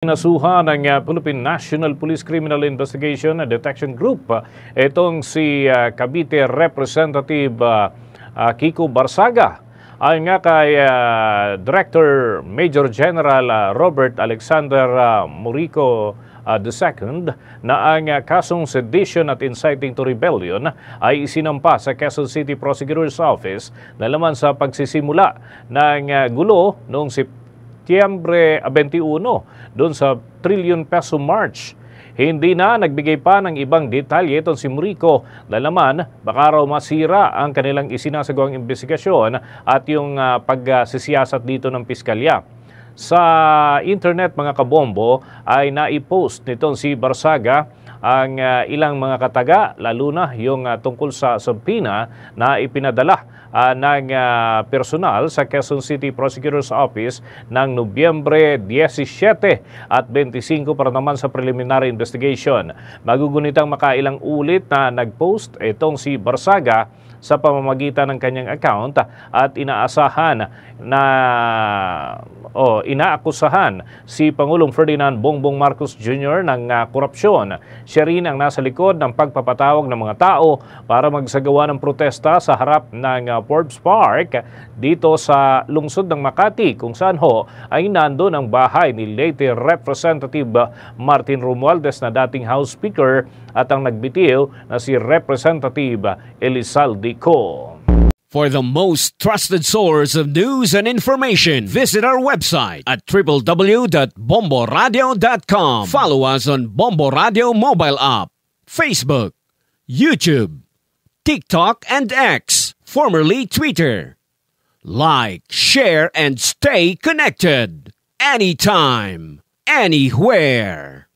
Inasuhan ng Philippine National Police Criminal Investigation and Detection Group itong si Cavite Representative Kiko Barsaga. Ayon nga kay Director Major General Robert Alexander Murico II na ang kasong sedition at inciting to rebellion ay isinampa sa Quezon City Prosecutor's Office na laman sa pagsisimula ng gulo noong Setyembre 21 doon sa trillion peso march. Hindi na nagbigay pa ng ibang detalye itong si Murico na laman baka raw masira ang kanilang isinasagawang investigasyon at yung pagsisiyasat dito ng piskalya. Sa internet mga kabombo ay naipost nitong si Barsaga ang ilang mga kataga lalo na yung tungkol sa subpoena na ipinadala ng personal sa Quezon City Prosecutor's Office ng Nobyembre 17 at 25 para naman sa preliminary investigation. Magugunitang makailang ulit na nagpost itong si Barsaga sa pamamagitan ng kanyang account at inaakusahan si Pangulong Ferdinand Bongbong Marcos Jr. ng korupsyon. Siya rin ang nasa likod ng pagpapatawag ng mga tao para magsagawa ng protesta sa harap ng Forbes Park dito sa lungsod ng Makati kung saan ay nandun ang bahay ni late Representative Martin Romualdez na dating House Speaker at ang nagbitiw na si Representative Elizalde Co. For the most trusted source of news and information, visit our website at www.bomboradio.com. Follow us on Bombo Radio mobile app, Facebook, YouTube, TikTok, and X, formerly Twitter. Like, share, and stay connected. Anytime, anywhere.